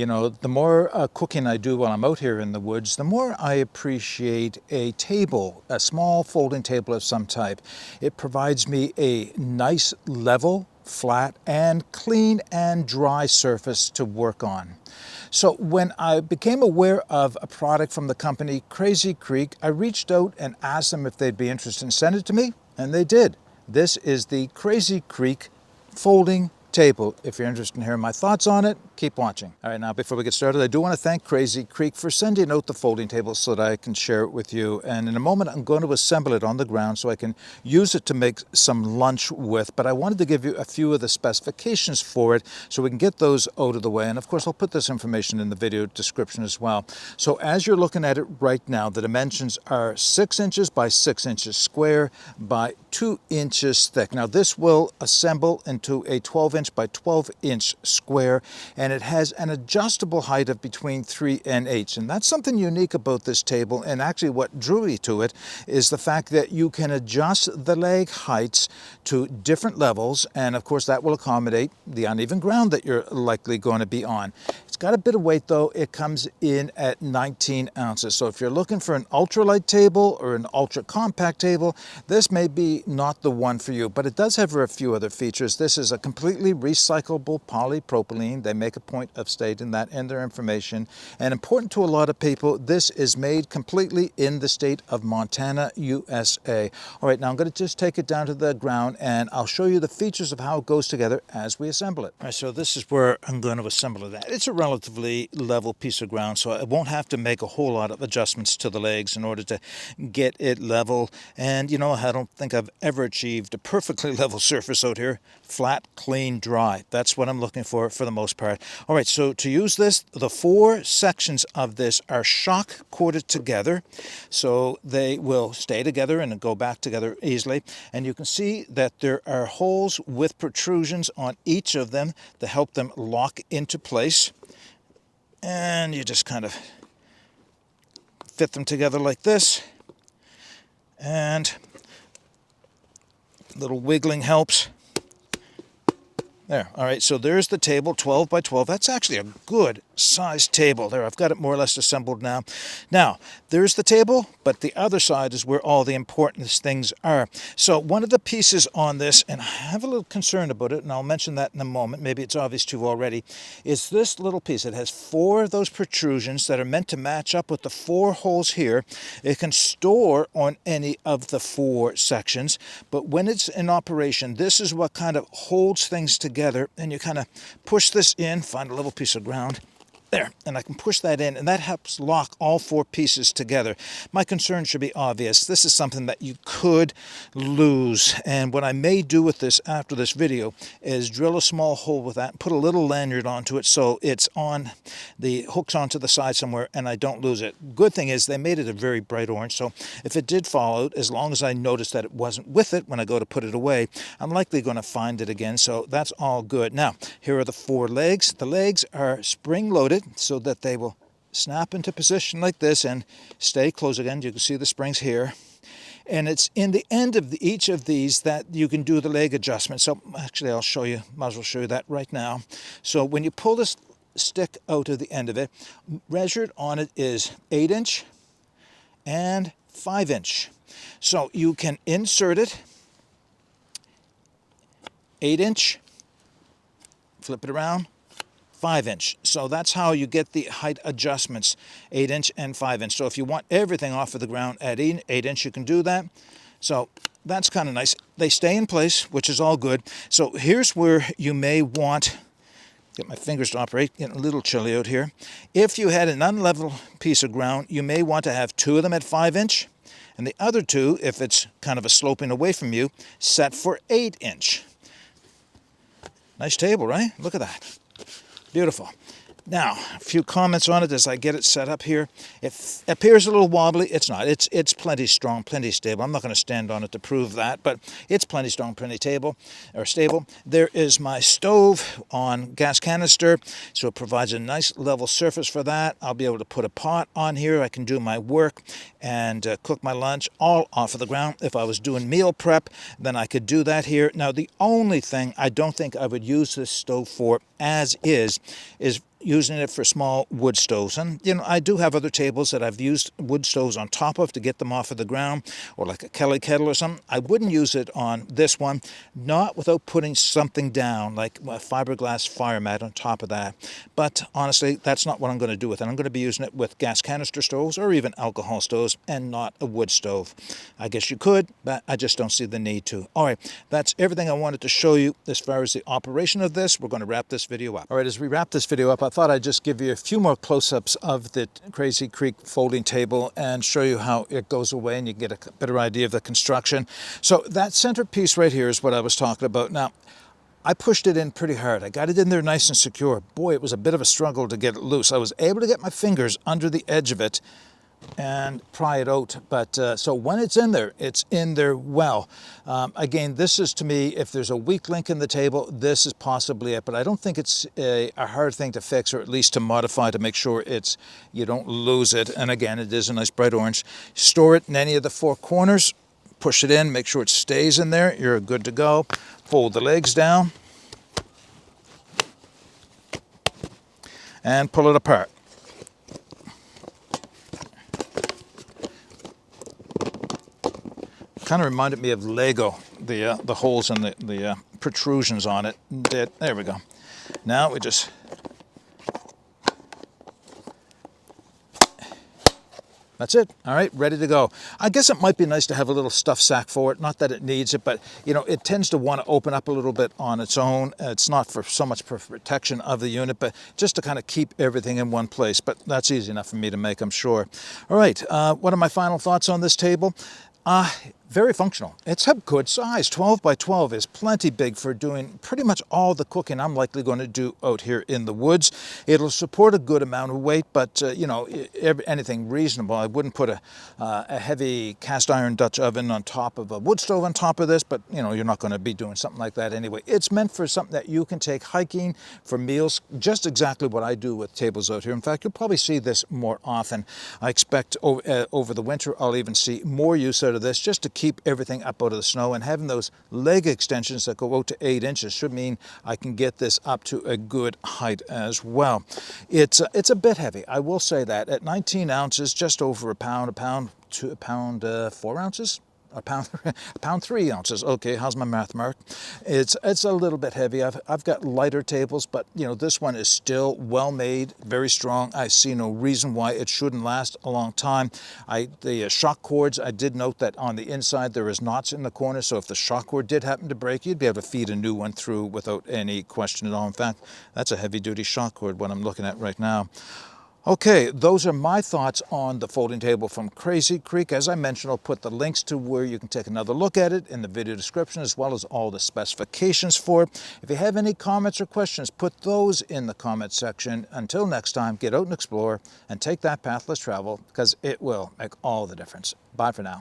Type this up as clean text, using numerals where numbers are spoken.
You know, the more cooking I do while I'm out here in the woods, the more I appreciate a table, a small folding table of some type. It provides me a nice level, flat, and clean and dry surface to work on. So when I became aware of a product from the company Crazy Creek, I reached out and asked them if they'd be interested in sending it to me, and they did. This is the Crazy Creek folding table. If you're interested in hearing my thoughts on it, keep watching. All right, now before we get started, I do want to thank Crazy Creek for sending out the folding table so that I can share it with you. And in a moment, I'm going to assemble it on the ground so I can use it to make some lunch with. But I wanted to give you a few of the specifications for it so we can get those out of the way. And of course, I'll put this information in the video description as well. So as you're looking at it right now, the dimensions are 6 inches by 6 inches square by 2 inches thick. Now this will assemble into a 12-inch by 12-inch square, and it has an adjustable height of between 3 and 8. And that's something unique about this table, and actually what drew me to it is the fact that you can adjust the leg heights to different levels, and of course that will accommodate the uneven ground that you're likely going to be on. It's got a bit of weight though. It comes in at 19 ounces. So if you're looking for an ultralight table or an ultra compact table, this may be not the one for you, but it does have a few other features. This is a completely recyclable polypropylene. They make a point of stating that in their information. And important to a lot of people, this is made completely in the state of Montana, USA. All right, now I'm going to just take it down to the ground and I'll show you the features of how it goes together as we assemble it. All right, so this is where I'm going to assemble it at. It's a relatively level piece of ground, so I won't have to make a whole lot of adjustments to the legs in order to get it level. And you know, I don't think I've ever achieved a perfectly level surface out here. Flat, clean, dry. That's what I'm looking for the most part. All right, so to use this, the 4 sections of this are shock corded together, so they will stay together and go back together easily. And you can see that there are holes with protrusions on each of them to help them lock into place. And you just kind of fit them together like this, and a little wiggling helps. There. All right, so there's the table, 12 by 12. That's actually a good sized table. There, I've got it more or less assembled now. Now, there's the table, but the other side is where all the important things are. So one of the pieces on this, and I have a little concern about it, and I'll mention that in a moment, maybe it's obvious to you already, is this little piece. It has 4 of those protrusions that are meant to match up with the 4 holes here. It can store on any of the 4 sections, but when it's in operation, this is what kind of holds things together. And you kind of push this in, find a little piece of ground. There, and I can push that in, and that helps lock all 4 pieces together. My concern should be obvious. This is something that you could lose, and what I may do with this after this video is drill a small hole with that, put a little lanyard onto it so it's on the hooks onto the side somewhere and I don't lose it. Good thing is they made it a very bright orange, so if it did fall out, as long as I notice that it wasn't with it when I go to put it away, I'm likely going to find it again, so that's all good. Now, here are the 4 legs. The legs are spring-loaded, so that they will snap into position like this and stay closed again. You can see the springs here. And it's in the end of each of these that you can do the leg adjustment. So actually I'll show you, might as well show you that right now. So when you pull this stick out of the end of it, measured on it is 8-inch and 5-inch. So you can insert it 8-inch, flip it around, 5-inch. So that's how you get the height adjustments, 8-inch and 5-inch. So if you want everything off of the ground at 8-inch, you can do that. So that's kind of nice. They stay in place, which is all good. So here's where you may want, get my fingers to operate, getting a little chilly out here. If you had an unlevel piece of ground, you may want to have 2 of them at 5-inch, and the other 2, if it's kind of a sloping away from you, set for 8-inch. Nice table, right? Look at that. Beautiful. Now, a few comments on it as I get it set up here. It appears a little wobbly. It's not. It's plenty strong, plenty stable. I'm not going to stand on it to prove that, but it's plenty strong, plenty stable. There is my stove on gas canister, so it provides a nice level surface for that. I'll be able to put a pot on here. I can do my work and cook my lunch all off of the ground. If I was doing meal prep, then I could do that here. Now, the only thing I don't think I would use this stove for as is using it for small wood stoves. And, you know, I do have other tables that I've used wood stoves on top of to get them off of the ground, or like a Kelly kettle or something. I wouldn't use it on this one, not without putting something down, like a fiberglass fire mat on top of that. But honestly, that's not what I'm going to do with it. I'm going to be using it with gas canister stoves or even alcohol stoves, and not a wood stove. I guess you could, but I just don't see the need to. All right, that's everything I wanted to show you as far as the operation of this. We're going to wrap this video up. All right, as we wrap this video up, I thought I'd just give you a few more close-ups of the Crazy Creek folding table and show you how it goes away, and you get a better idea of the construction. So that centerpiece right here is what I was talking about. Now, I pushed it in pretty hard. I got it in there nice and secure. Boy, it was a bit of a struggle to get it loose. I was able to get my fingers under the edge of it and pry it out. But so when it's in there well. Again, this is, to me, if there's a weak link in the table, this is possibly it. But I don't think it's a hard thing to fix, or at least to modify, to make sure you don't lose it. And again, it is a nice bright orange. Store it in any of the four corners. Push it in, make sure it stays in there. You're good to go. Fold the legs down and pull it apart. Kind of reminded me of Lego, the holes and the protrusions on it. There we go. Now we just that's it. All right, ready to go. I guess it might be nice to have a little stuff sack for it. Not that it needs it, but you know, it tends to want to open up a little bit on its own. It's not for so much for protection of the unit, but just to kind of keep everything in one place. But that's easy enough for me to make, I'm sure. All right, what are my final thoughts on this table? Very functional. It's a good size. 12 by 12 is plenty big for doing pretty much all the cooking I'm likely going to do out here in the woods. It'll support a good amount of weight, but you know, anything reasonable. I wouldn't put a heavy cast iron Dutch oven on top of a wood stove on top of this, but you know, you're not going to be doing something like that anyway. It's meant for something that you can take hiking, for meals, just exactly what I do with tables out here. In fact, you'll probably see this more often. I expect over the winter, I'll even see more use out of this, just to keep everything up out of the snow. And having those leg extensions that go out to 8 inches should mean I can get this up to a good height as well. It's a bit heavy, I will say that. At 19 ounces, just over a pound 4 ounces? A pound 3 ounces. Okay, how's my math, Mark? It's a little bit heavy. I've got lighter tables, but you know, this one is still well made, very strong. I see no reason why it shouldn't last a long time. The shock cords, I did note that on the inside there is knots in the corner, so if the shock cord did happen to break, you'd be able to feed a new one through without any question at all. In fact, that's a heavy-duty shock cord, what I'm looking at right now. Okay, those are my thoughts on the folding table from Crazy Creek. As I mentioned, I'll put the links to where you can take another look at it in the video description, as well as all the specifications for it. If you have any comments or questions, put those in the comment section. Until next time, get out and explore and take that path less traveled, because it will make all the difference. Bye for now.